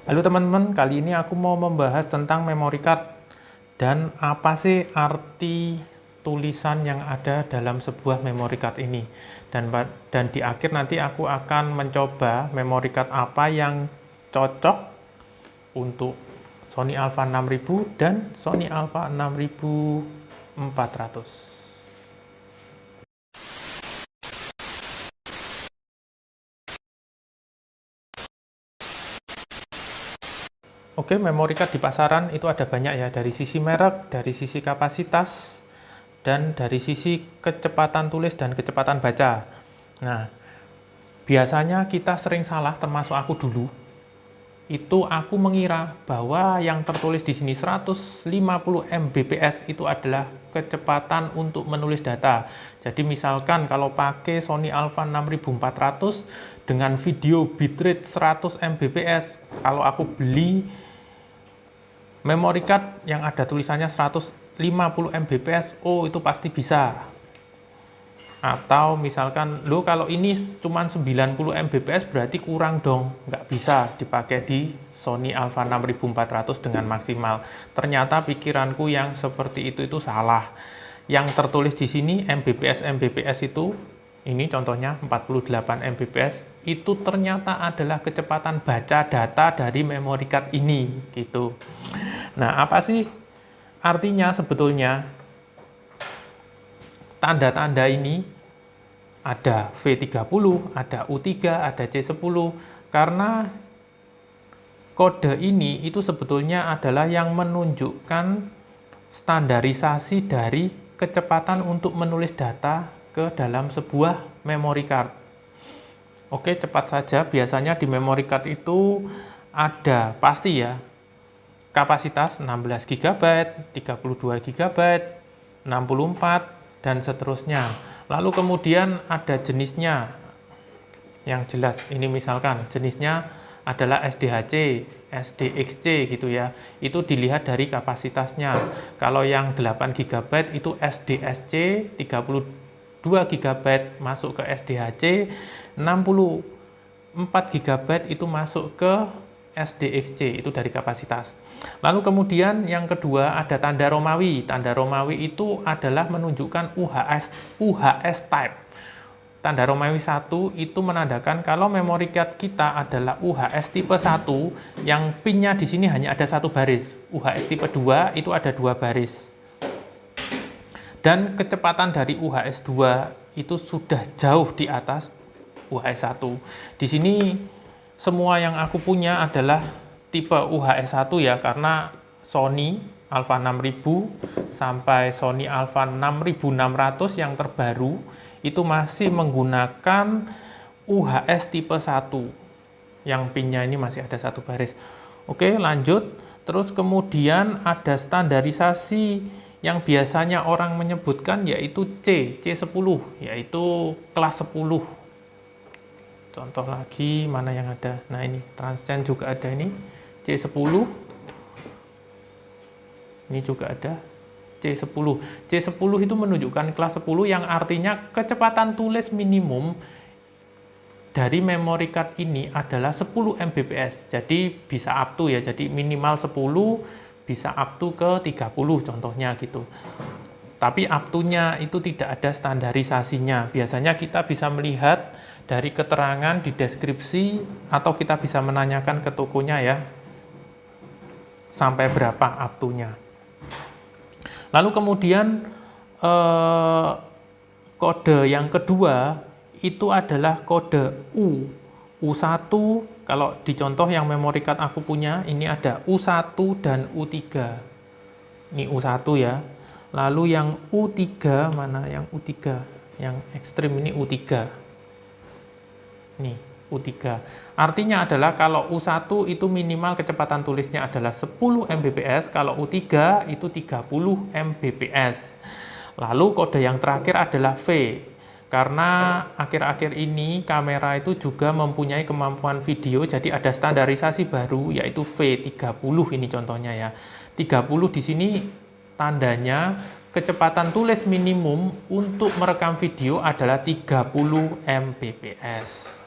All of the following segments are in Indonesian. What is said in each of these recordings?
Halo teman-teman, kali ini aku mau membahas tentang memory card dan apa sih arti tulisan yang ada dalam sebuah memory card ini. Dan di akhir nanti aku akan mencoba memory card apa yang cocok untuk Sony Alpha 6000 dan Sony Alpha 6400. Oke, memory card di pasaran itu ada banyak ya, dari sisi merek, dari sisi kapasitas, dan dari sisi kecepatan tulis dan kecepatan baca. Nah, biasanya kita sering salah, termasuk aku dulu, itu aku mengira bahwa yang tertulis di sini 150 Mbps itu adalah kecepatan untuk menulis data. Jadi misalkan kalau pakai Sony Alpha 6400 dengan video bitrate 100 Mbps, kalau aku beli memory card yang ada tulisannya 150 Mbps, oh itu pasti bisa. Atau misalkan, lo kalau ini cuma 90 Mbps berarti kurang dong, nggak bisa dipakai di Sony Alpha 6400 dengan maksimal. Ternyata pikiranku yang seperti itu salah. Yang tertulis di sini Mbps itu, ini contohnya 48 Mbps, itu ternyata adalah kecepatan baca data dari memory card ini, gitu. Nah, apa sih artinya sebetulnya? Tanda-tanda ini ada V30, ada U3, ada C10, karena kode ini itu sebetulnya adalah yang menunjukkan standarisasi dari kecepatan untuk menulis data ke dalam sebuah memory card. Oke, cepat saja, biasanya di memory card itu ada pasti ya, kapasitas 16 GB, 32 GB, 64, dan seterusnya. Lalu kemudian ada jenisnya yang jelas. Ini misalkan jenisnya adalah SDHC, SDXC gitu ya. Itu dilihat dari kapasitasnya. Kalau yang 8 GB itu SDSC, 32 GB masuk ke SDHC, 64 GB itu masuk ke SDXC, itu dari kapasitas. Lalu kemudian yang kedua ada tanda Romawi. Tanda Romawi itu adalah menunjukkan UHS type. Tanda Romawi 1 itu menandakan kalau memory card kita adalah UHS tipe 1, yang pinnya di sini hanya ada satu baris. UHS tipe 2 itu ada dua baris. Dan kecepatan dari UHS 2 itu sudah jauh di atas UHS 1. Di sini semua yang aku punya adalah tipe UHS 1 ya, karena Sony Alpha 6000 sampai Sony Alpha 6600 yang terbaru itu masih menggunakan UHS tipe 1 yang pinnya ini masih ada satu baris. Oke, lanjut. Terus kemudian ada standarisasi yang biasanya orang menyebutkan yaitu C10, yaitu kelas 10. Contoh lagi, mana yang ada? Nah ini, Transcend juga ada ini, C10. Ini juga ada, C10. C10 itu menunjukkan kelas 10 yang artinya kecepatan tulis minimum dari memory card ini adalah 10 Mbps. Jadi bisa up to ya, jadi minimal 10, bisa up to ke 30 contohnya gitu. Tapi up to-nya itu tidak ada standarisasinya. Biasanya kita bisa melihat dari keterangan di deskripsi atau kita bisa menanyakan ke tokonya ya, sampai berapa up to-nya. Lalu kemudian kode yang kedua itu adalah kode U. U1, kalau di contoh yang memory card aku punya, ini ada U1 dan U3. Ini U1 ya. Lalu yang U3, mana yang U3? Yang ekstrim ini U3. Nih, U3. Artinya adalah kalau U1 itu minimal kecepatan tulisnya adalah 10 Mbps, kalau U3 itu 30 Mbps. Lalu kode yang terakhir adalah V. Karena akhir-akhir ini kamera itu juga mempunyai kemampuan video, jadi ada standarisasi baru yaitu V30 ini contohnya ya. 30 di sini tandanya kecepatan tulis minimum untuk merekam video adalah 30 Mbps.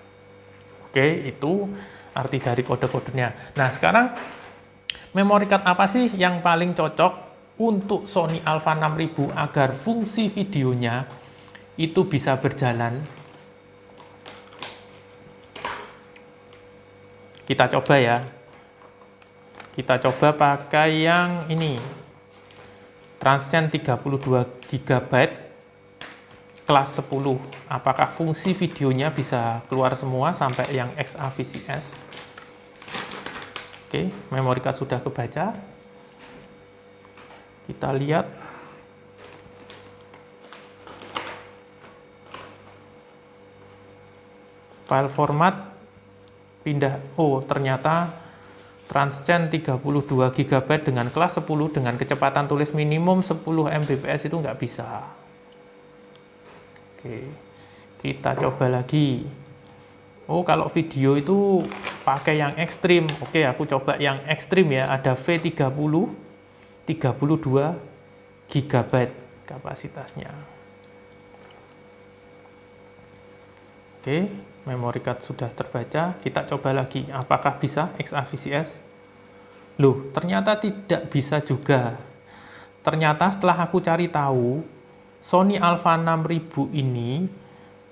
Oke, itu arti dari kode-kodenya. Nah, sekarang memory card apa sih yang paling cocok untuk Sony Alpha 6000 agar fungsi videonya itu bisa berjalan? Kita coba ya. Kita coba pakai yang ini. Transcend 32 GB kelas 10. Apakah fungsi videonya bisa keluar semua sampai yang XAVCS? Oke, memory card sudah kebaca. Kita lihat. File format pindah. Oh, ternyata Transcend 32 GB dengan kelas 10 dengan kecepatan tulis minimum 10 Mbps itu nggak bisa. Oke, kita coba lagi. Oh, kalau video itu pakai yang ekstrim. Oke, aku coba yang ekstrim ya. Ada V30 32 GB kapasitasnya. Oke, memory card sudah terbaca. Kita coba lagi. Apakah bisa XAVCS? Loh, ternyata tidak bisa juga. Ternyata setelah aku cari tahu, Sony Alpha 6000 ini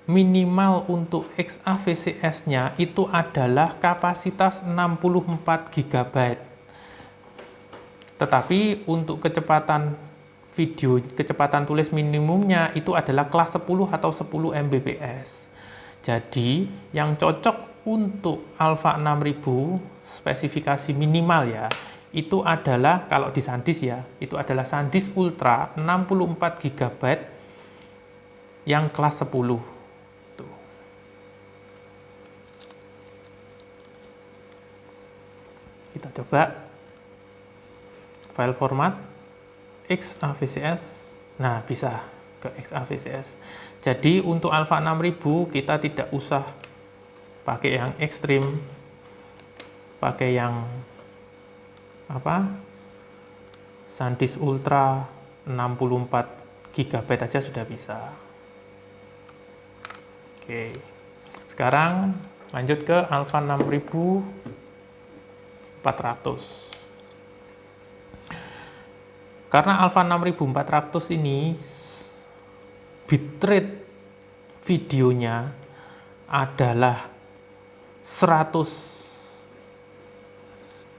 minimal untuk XAVCS-nya itu adalah kapasitas 64 GB. Tetapi untuk kecepatan video, kecepatan tulis minimumnya itu adalah kelas 10 atau 10 Mbps. Jadi, yang cocok untuk Alpha 6000 spesifikasi minimal ya, itu adalah kalau di SanDisk ya, itu adalah SanDisk Ultra 64 GB yang kelas 10. Kita coba file format XAVCS. Nah, bisa ke XAVCS. Jadi untuk Alpha 6000 kita tidak usah pakai yang ekstrim, pakai yang apa? SanDisk Ultra 64 GB aja sudah bisa. Oke. Sekarang lanjut ke Alpha 6400. Karena Alpha 6400 ini bitrate videonya adalah 100,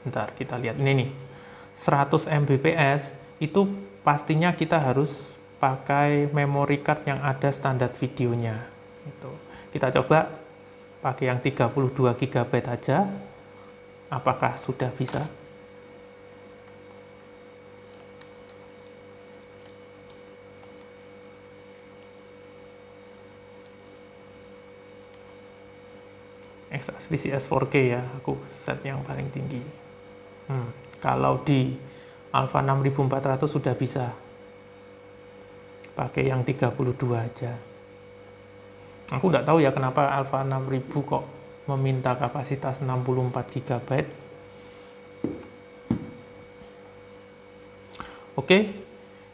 bentar kita lihat ini nih, 100 Mbps, itu pastinya kita harus pakai memory card yang ada standar videonya. Kita coba pakai yang 32 GB aja. Apakah sudah bisa? XAVCS 4K ya, aku set yang paling tinggi. Kalau di Alpha 6400 sudah bisa pakai yang 32 aja. Aku nggak tahu ya kenapa Alpha 6000 kok meminta kapasitas 64 GB. Oke,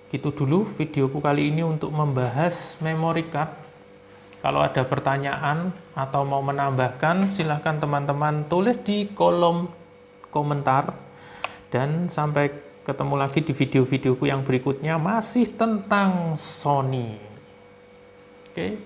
gitu dulu videoku kali ini untuk membahas memory card. Kalau ada pertanyaan atau mau menambahkan, silahkan teman-teman tulis di kolom komentar. Dan sampai ketemu lagi di video-videoku yang berikutnya masih tentang Sony. Oke.